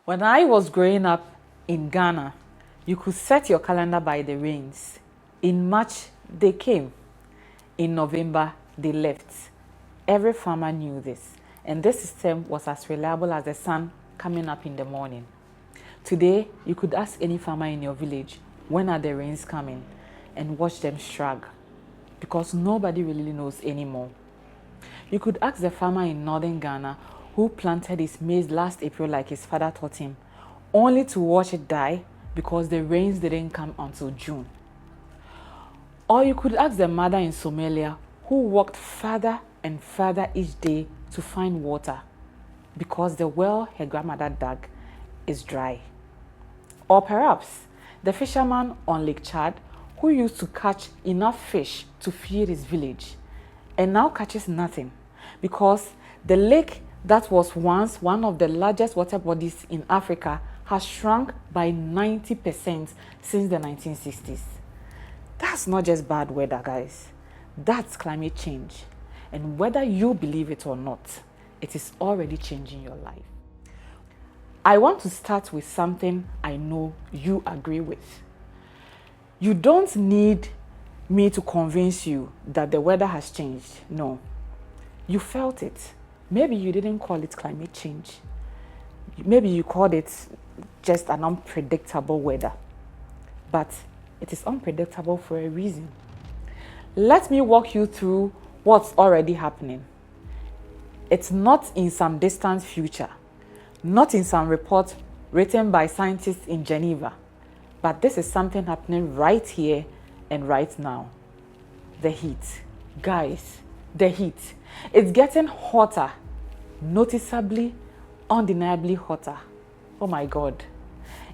When I was growing up in Ghana, you could set your calendar by the rains. In March, they came. In November, they left. Every farmer knew this, and this system was as reliable as the sun coming up in the morning. Today, you could ask any farmer in your village, when are the rains coming, and watch them shrug, because nobody really knows anymore. You could ask the farmer in northern Ghana who planted his maize last April like his father taught him, only to watch it die because the rains didn't come until June. Or you could ask the mother in Somalia who walked further and further each day to find water because the well her grandmother dug is dry. Or perhaps the fisherman on Lake Chad who used to catch enough fish to feed his village and now catches nothing because the lake that was once one of the largest water bodies in Africa has shrunk by 90% since the 1960s. That's not just bad weather, guys. That's climate change. And whether you believe it or not, it is already changing your life. I want to start with something I know you agree with. You don't need me to convince you that the weather has changed. No. You felt it. Maybe you didn't call it climate change. Maybe you called it just an unpredictable weather. But it is unpredictable for a reason. Let me walk you through what's already happening. It's not in some distant future, not in some report written by scientists in Geneva, but this is something happening right here and right now. The heat. Guys, the heat. It's getting hotter, noticeably, undeniably hotter. Oh my God.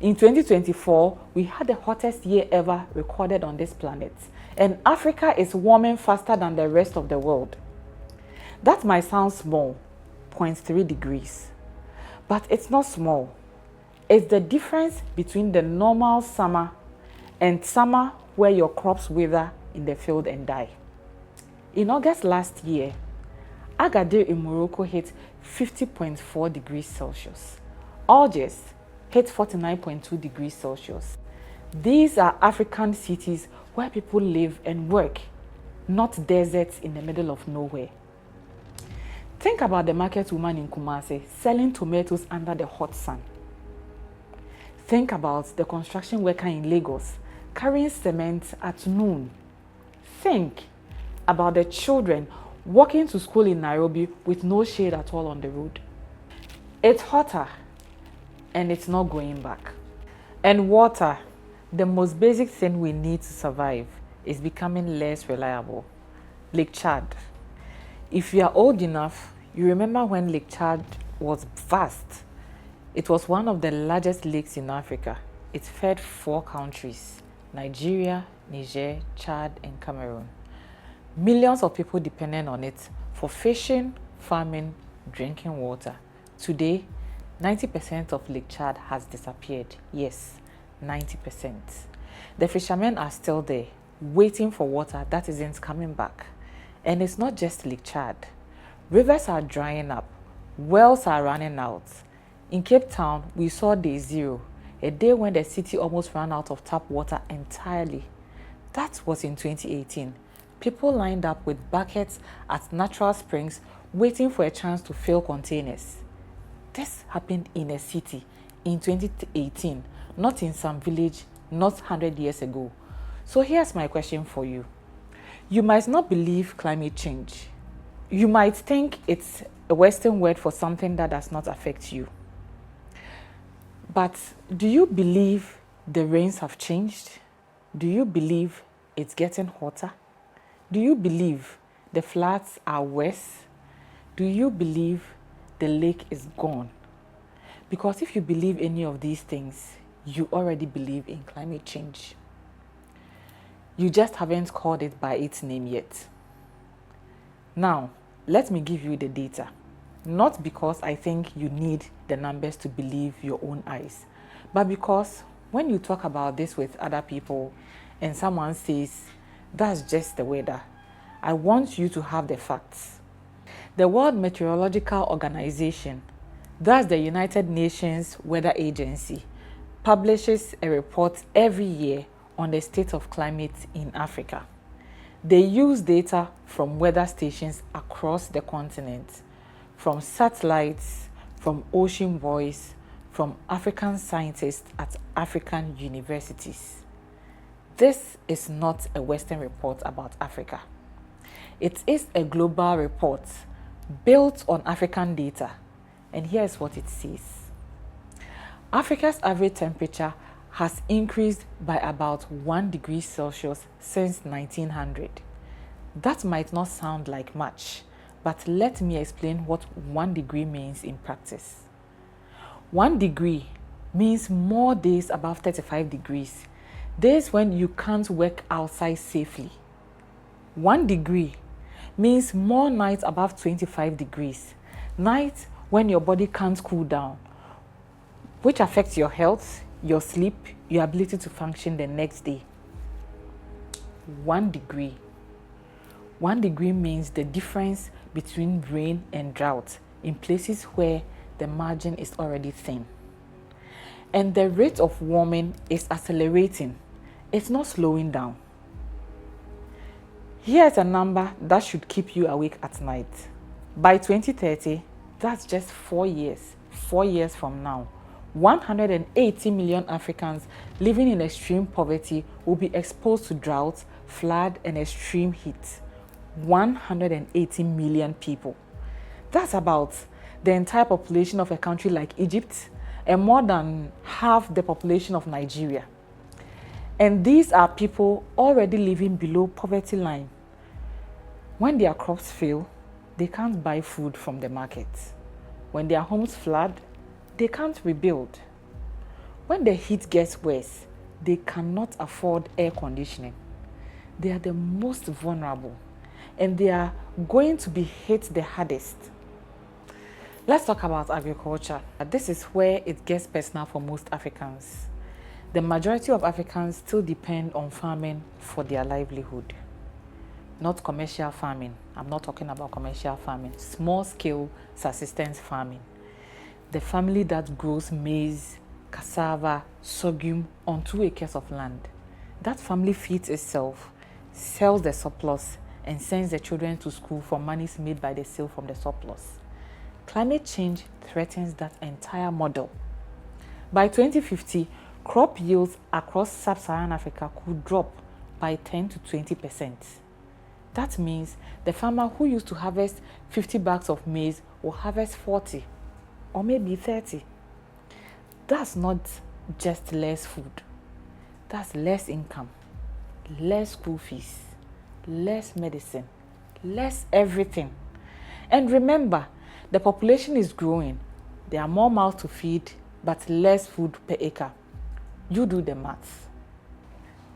In 2024, we had the hottest year ever recorded on this planet, and Africa is warming faster than the rest of the world. That might sound small, 0.3 degrees, but it's not small. It's the difference between the normal summer and summer where your crops wither in the field and die. In August last year, Agadir in Morocco hit 50.4 degrees Celsius. Algiers hit 49.2 degrees Celsius. These are African cities where people live and work, not deserts in the middle of nowhere. Think about the market woman in Kumasi selling tomatoes under the hot sun. Think about the construction worker in Lagos carrying cement at noon. Think about the children walking to school in Nairobi with no shade at all on the road. It's hotter and it's not going back. And water, the most basic thing we need to survive, is becoming less reliable. Lake Chad. If you are old enough, you remember when Lake Chad was vast. It was one of the largest lakes in Africa. It fed 4 countries: Nigeria, Niger, Chad, and Cameroon. Millions of people depended on it for fishing, farming, drinking water. Today, 90% of Lake Chad has disappeared. Yes, 90%. The fishermen are still there, waiting for water that isn't coming back. And it's not just Lake Chad. Rivers are drying up. Wells are running out. In Cape Town, we saw day 0, a day when the city almost ran out of tap water entirely. That was in 2018. People lined up with buckets at natural springs waiting for a chance to fill containers. This happened in a city in 2018, not in some village, not 100 years ago. So here's my question for you. You might not believe climate change. You might think it's a Western word for something that does not affect you. But do you believe the rains have changed? Do you believe it's getting hotter? Do you believe the floods are worse? Do you believe the lake is gone? Because if you believe any of these things, you already believe in climate change. You just haven't called it by its name yet. Now, let me give you the data. Not because I think you need the numbers to believe your own eyes, but because when you talk about this with other people and someone says, that's just the weather, I want you to have the facts. The World Meteorological Organization Thus, the United Nations Weather Agency publishes a report every year on the state of climate in Africa. They use data from weather stations across the continent, from satellites, from ocean buoys, from African scientists at African universities. This is not a Western report about Africa. It is a global report built on African data, and here's what it says. Africa's average temperature has increased by about 1 degree Celsius since 1900. That might not sound like much, but let me explain what 1 degree means in practice. 1 degree means more days above 35 degrees, days when you can't work outside safely. 1 degree means more nights above 25 degrees, nights when your body can't cool down, which affects your health, your sleep, your ability to function the next day. 1 degree. 1 degree means the difference between rain and drought in places where the margin is already thin. And the rate of warming is accelerating. It's not slowing down. Here's a number that should keep you awake at night. By 2030, that's just 4 years. 4 years from now, 180 million Africans living in extreme poverty will be exposed to drought, flood, and extreme heat. 180 million people. That's about the entire population of a country like Egypt and more than half the population of Nigeria. And these are people already living below poverty line. When their crops fail, they can't buy food from the market. When their homes flood, they can't rebuild. When the heat gets worse, they cannot afford air conditioning. They are the most vulnerable, and they are going to be hit the hardest. Let's talk about agriculture. This is where it gets personal for most Africans. The majority of Africans still depend on farming for their livelihood. Not commercial farming. I'm not talking about commercial farming. Small-scale subsistence farming. The family that grows maize, cassava, sorghum on 2 acres of land. That family feeds itself, sells the surplus, and sends the children to school for monies made by the sale from the surplus. Climate change threatens that entire model. By 2050, crop yields across sub-Saharan Africa could drop by 10 to 20%. That means the farmer who used to harvest 50 bags of maize will harvest 40 or maybe 30. That's not just less food. That's less income, less school fees, less medicine, less everything. And remember, the population is growing. There are more mouths to feed, but less food per acre. You do the maths.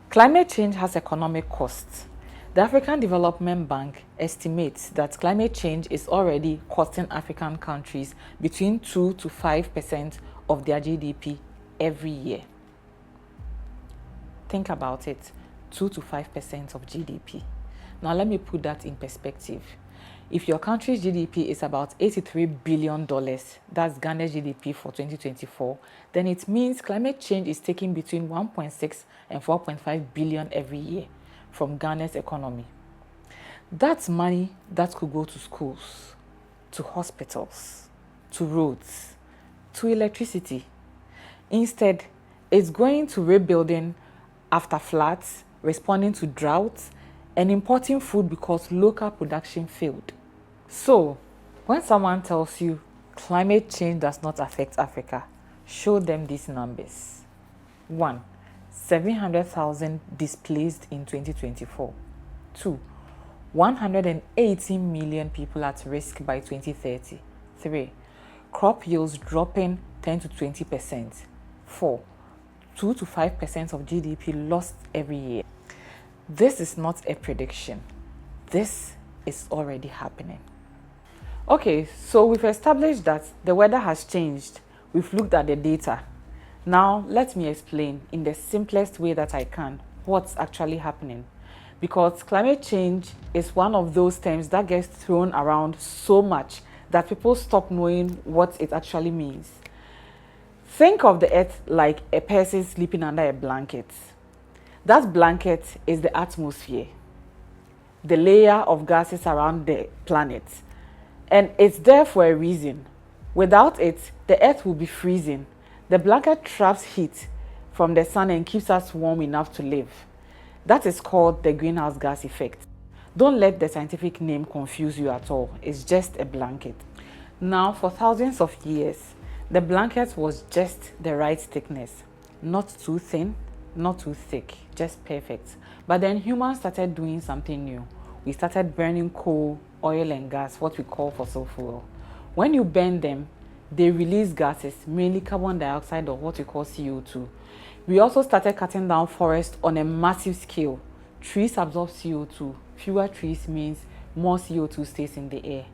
Climate change has economic costs. The African Development Bank estimates that climate change is already costing African countries between 2 to 5% of their GDP every year. Think about it, 2 to 5% of GDP. Now let me put that in perspective. If your country's GDP is about $83 billion, that's Ghana's GDP for 2024, then it means climate change is taking between 1.6 and 4.5 billion every year from Ghana's economy. That's money that could go to schools, to hospitals, to roads, to electricity. Instead, it's going to rebuilding after floods, responding to droughts, and importing food because local production failed. So, when someone tells you climate change does not affect Africa, show them these numbers. 1. 700,000 displaced in 2024. 2. 118 million people at risk by 2030. 3. Crop yields dropping 10 to 20%. 4. 2 to 5% of GDP lost every year. This is not a prediction. This is already happening. Okay, so we've established that the weather has changed. We've looked at the data. Now, let me explain in the simplest way that I can what's actually happening. Because climate change is one of those terms that gets thrown around so much that people stop knowing what it actually means. Think of the earth like a person sleeping under a blanket. That blanket is the atmosphere, the layer of gases around the planet. And it's there for a reason. Without it, the earth will be freezing. The blanket traps heat from the sun and keeps us warm enough to live. That is called the greenhouse gas effect. Don't let the scientific name confuse you at all. It's just a blanket. Now, for thousands of years, the blanket was just the right thickness. Not too thin, not too thick, just perfect. But then humans started doing something new. We started burning coal, oil and gas, what we call fossil fuel. When you burn them, they release gases, mainly carbon dioxide or what we call CO2. We also started cutting down forests on a massive scale. Trees absorb CO2. Fewer trees means more CO2 stays in the air.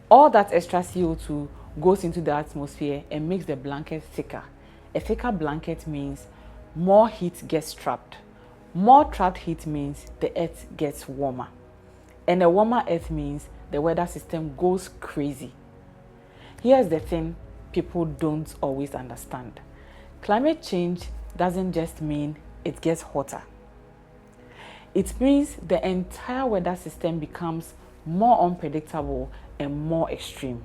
All that extra CO2 goes into the atmosphere and makes the blanket thicker. A thicker blanket means more heat gets trapped. More trapped heat means the earth gets warmer. And a warmer earth means the weather system goes crazy. Here's the thing people don't always understand. Climate change doesn't just mean it gets hotter. It means the entire weather system becomes more unpredictable and more extreme.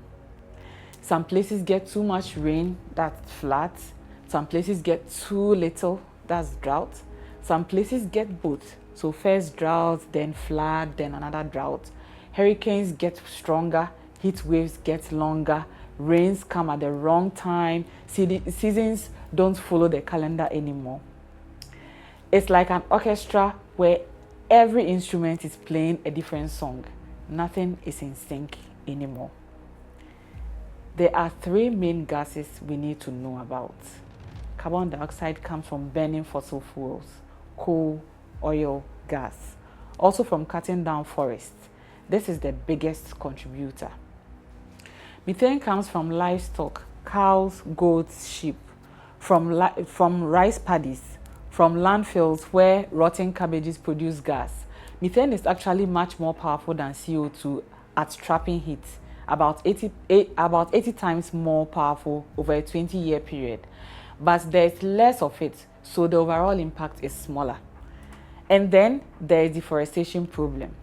Some places get too much rain, that's floods. Some places get too little, that's drought. Some places get both. So first drought, then flood, then another drought. Hurricanes get stronger, heat waves get longer, rains come at the wrong time, seasons don't follow the calendar anymore. It's like an orchestra where every instrument is playing a different song. Nothing is in sync anymore. There are three main gases we need to know about. Carbon dioxide comes from burning fossil fuels, coal, oil, gas. Also from cutting down forests. This is the biggest contributor. Methane comes from livestock, cows, goats, sheep, from rice paddies, from landfills where rotten cabbages produce gas. Methane is actually much more powerful than CO2 at trapping heat, about 80 times more powerful over a 20-year period. But there's less of it, so the overall impact is smaller. And then there is deforestation problem.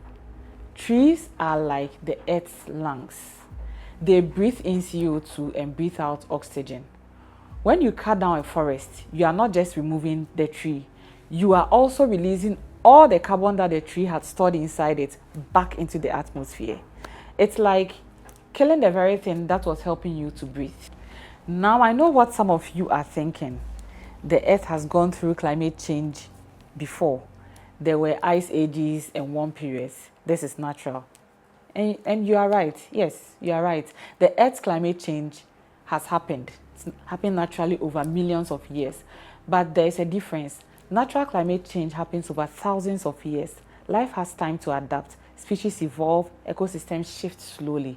Trees are like the earth's lungs. They breathe in CO2 and breathe out oxygen. When you cut down a forest, you are not just removing the tree, you are also releasing all the carbon that the tree had stored inside it back into the atmosphere. It's like killing the very thing that was helping you to breathe. Now I know what some of you are thinking. The earth has gone through climate change before. There were ice ages and warm periods. This is natural. And you are right. Yes, you are right. The earth's climate change has happened. It's happened naturally over millions of years. But there is a difference. Natural climate change happens over thousands of years. Life has time to adapt. Species evolve, ecosystems shift slowly.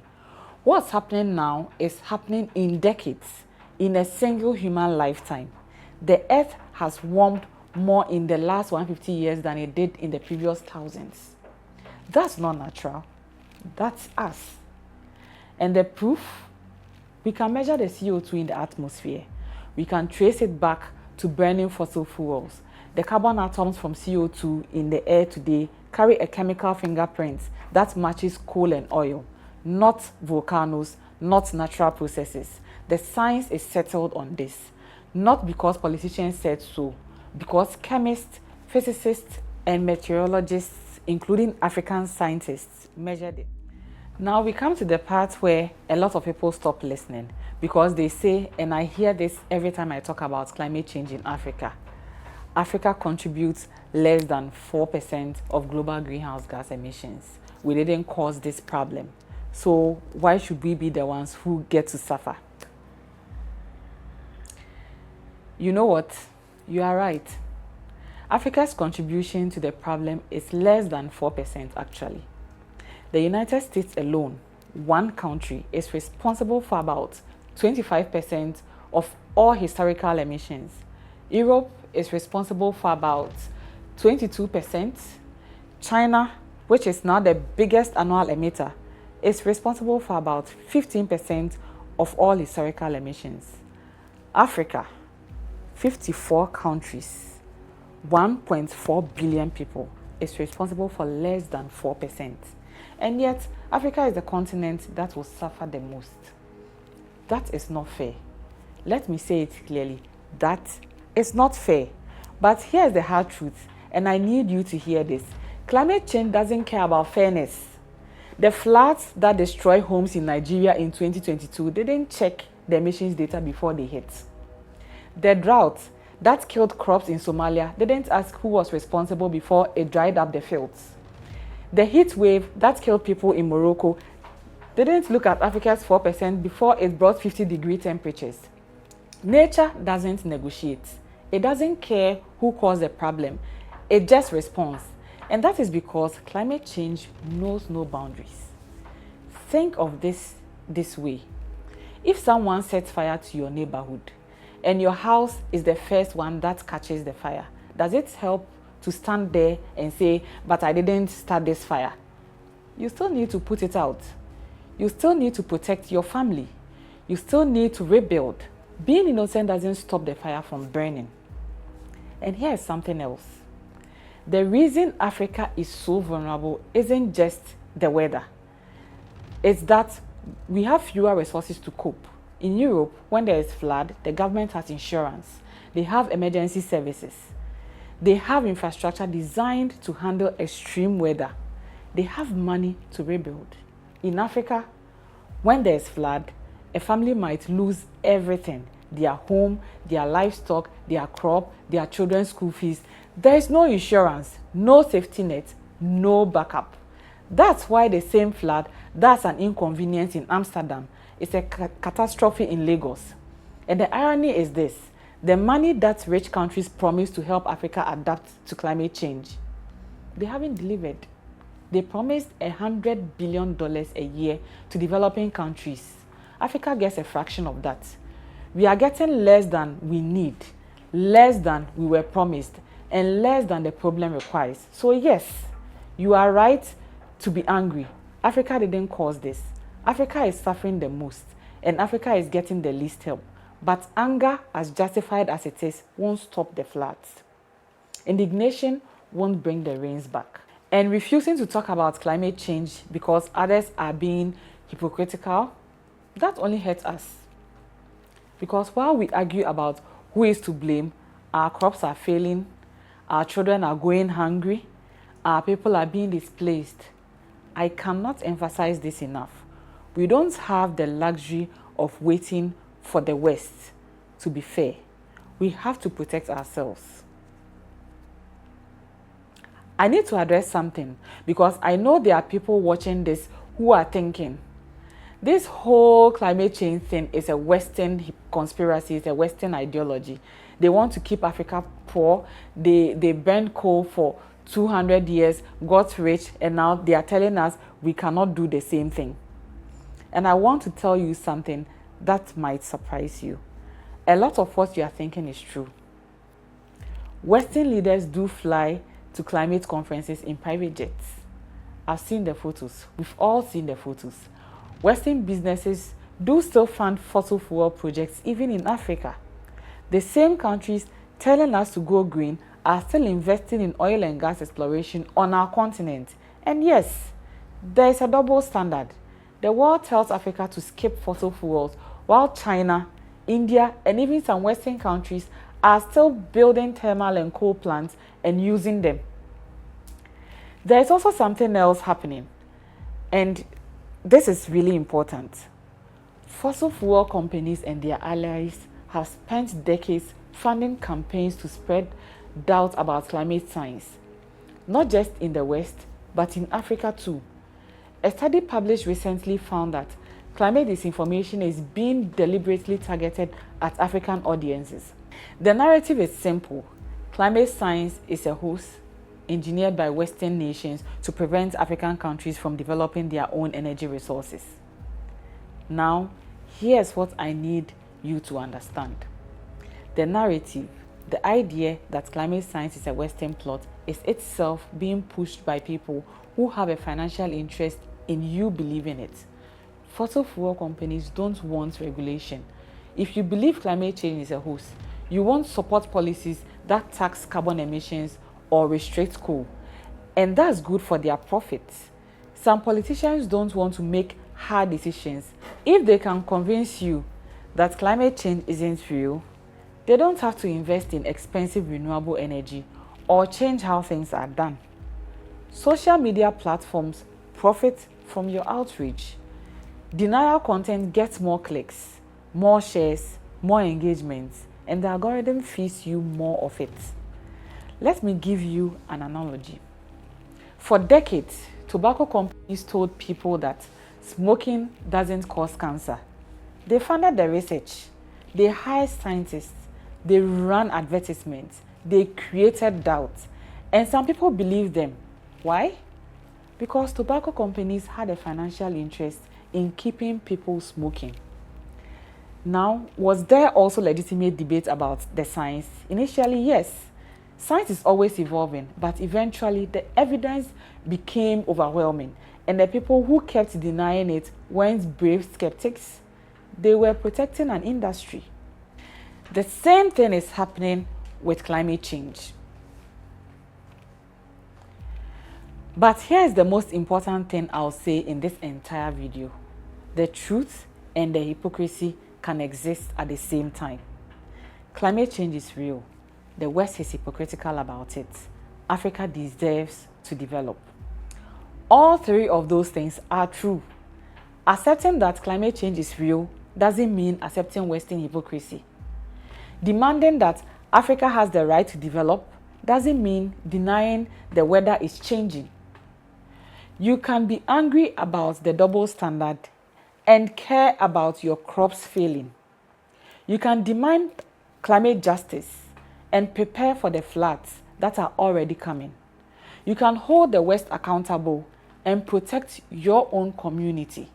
What's happening now is happening in decades, in a single human lifetime. The earth has warmed more in the last 150 years than it did in the previous thousands. That's not natural. That's us. And the proof, we can measure the CO2 in the atmosphere. We can trace it back to burning fossil fuels. The carbon atoms from CO2 in the air today carry a chemical fingerprint that matches coal and oil, not volcanoes, not natural processes. The science is settled on this, not because politicians said so, because chemists, physicists, and meteorologists, including African scientists, measured it. Now we come to the part where a lot of people stop listening because they say, and I hear this every time I talk about climate change in Africa, Africa contributes less than 4% of global greenhouse gas emissions. We didn't cause this problem. So why should we be the ones who get to suffer? You know what? You are right. Africa's contribution to the problem is less than 4% actually. The United States alone, one country, is responsible for about 25% of all historical emissions. Europe is responsible for about 22%. China, which is now the biggest annual emitter, is responsible for about 15% of all historical emissions. Africa, 54 countries, 1.4 billion people, is responsible for less than 4%. And yet, Africa is the continent that will suffer the most. That is not fair. Let me say it clearly. That is not fair. But here's the hard truth, and I need you to hear this. Climate change doesn't care about fairness. The floods that destroyed homes in Nigeria in 2022 didn't check the emissions data before they hit. The drought that killed crops in Somalia didn't ask who was responsible before it dried up the fields. The heat wave that killed people in Morocco didn't look at Africa's 4% before it brought 50-degree temperatures. Nature doesn't negotiate. It doesn't care who caused the problem. It just responds. And that is because climate change knows no boundaries. Think of this way. If someone sets fire to your neighborhood and your house is the first one that catches the fire, does it help to stand there and say, but I didn't start this fire? You still need to put it out. You still need to protect your family. You still need to rebuild. Being innocent doesn't stop the fire from burning. And here's something else. The reason Africa is so vulnerable isn't just the weather. It's that we have fewer resources to cope. In Europe, when there is flood, the government has insurance. They have emergency services. They have infrastructure designed to handle extreme weather. They have money to rebuild. In Africa, when there is flood, a family might lose everything: their home, their livestock, their crop, their children's school fees. There is no insurance, no safety net, no backup. That's why the same flood that's an inconvenience in Amsterdam is a catastrophe in Lagos. And the irony is this: the money that rich countries promise to help Africa adapt to climate change, they haven't delivered. They promised $100 billion a year to developing countries. Africa gets a fraction of that. We are getting less than we need, less than we were promised, and less than the problem requires. So yes, you are right to be angry. Africa didn't cause this. Africa is suffering the most, and Africa is getting the least help. But anger, as justified as it is, won't stop the floods. Indignation won't bring the rains back. And refusing to talk about climate change because others are being hypocritical, that only hurts us. Because while we argue about who is to blame, our crops are failing, our children are going hungry, our people are being displaced. I cannot emphasize this enough. We don't have the luxury of waiting for the West to be fair. We have to protect ourselves. I need to address something because I know there are people watching this who are thinking, this whole climate change thing is a Western conspiracy, it's a Western ideology. They want to keep Africa poor. They burned coal for 200 years, got rich, and now they are telling us we cannot do the same thing. And I want to tell you something that might surprise you. A lot of what you are thinking is true. Western leaders do fly to climate conferences in private jets. I've seen the photos. We've all seen the photos. Western businesses do still fund fossil fuel projects even in Africa. The same countries telling us to go green are still investing in oil and gas exploration on our continent. And yes, there is a double standard. The world tells Africa to skip fossil fuels, while China, India, and even some Western countries are still building thermal and coal plants and using them. There is also something else happening, and this is really important. Fossil fuel companies and their allies have spent decades funding campaigns to spread doubt about climate science, not just in the West, but in Africa too. A study published recently found that climate disinformation is being deliberately targeted at African audiences. The narrative is simple. Climate science is a hoax engineered by Western nations to prevent African countries from developing their own energy resources. Now, here's what I need you to understand. The narrative, the idea that climate science is a Western plot, is itself being pushed by people who have a financial interest in you believing it. Fossil fuel companies don't want regulation. If you believe climate change is a hoax, you won't support policies that tax carbon emissions or restrict coal. And that's good for their profits. Some politicians don't want to make hard decisions. If they can convince you that climate change isn't real, they don't have to invest in expensive renewable energy or change how things are done. Social media platforms profit from your outrage. Denial content gets more clicks, more shares, more engagements, and the algorithm feeds you more of it. Let me give you an analogy. For decades, tobacco companies told people that smoking doesn't cause cancer. They funded the research, they hired scientists, they ran advertisements, they created doubt, and some people believed them. Why? Because tobacco companies had a financial interest in keeping people smoking. Now, was there also legitimate debate about the science? Initially, yes. Science is always evolving, but eventually the evidence became overwhelming, and the people who kept denying it weren't brave skeptics. They were protecting an industry. The same thing is happening with climate change. But here's the most important thing I'll say in this entire video. The truth and the hypocrisy can exist at the same time. Climate change is real. The West is hypocritical about it. Africa deserves to develop. All three of those things are true. Accepting that climate change is real doesn't mean accepting Western hypocrisy. Demanding that Africa has the right to develop doesn't mean denying the weather is changing. You can be angry about the double standard and care about your crops failing. You can demand climate justice and prepare for the floods that are already coming. You can hold the West accountable and protect your own community.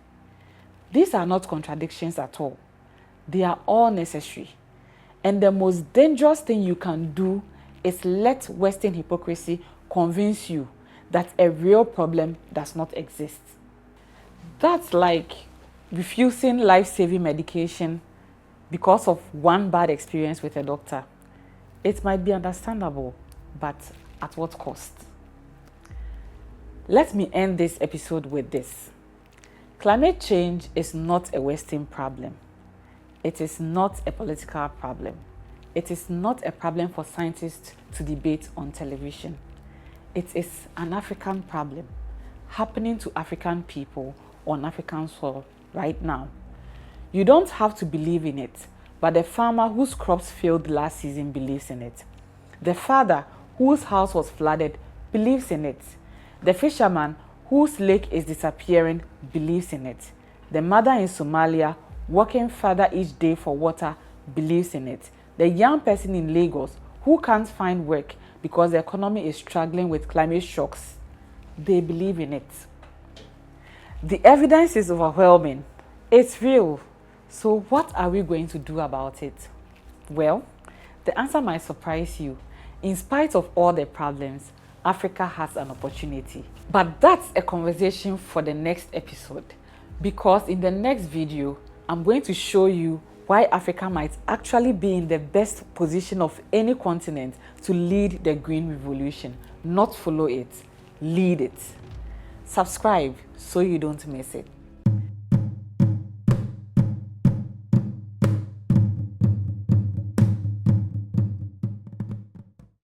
These are not contradictions at all. They are all necessary. And the most dangerous thing you can do is let Western hypocrisy convince you that a real problem does not exist. That's like refusing life-saving medication because of one bad experience with a doctor. It might be understandable, but at what cost? Let me end this episode with this. Climate change is not a Western problem. It is not a political problem. It is not a problem for scientists to debate on television. It is an African problem happening to African people on African soil right now. You don't have to believe in it, but the farmer whose crops failed last season believes in it. The father whose house was flooded believes in it. The fisherman whose lake is disappearing believes in it. The mother in Somalia working further each day for water believes in it. The young person in Lagos who can't find work because the economy is struggling with climate shocks, they believe in it. The evidence is overwhelming. It's real. So what are we going to do about it? Well, the answer might surprise you. In spite of all the problems, Africa has an opportunity. But that's a conversation for the next episode, because in the next video, I'm going to show you why Africa might actually be in the best position of any continent to lead the green revolution, not follow it, lead it. Subscribe so you don't miss it.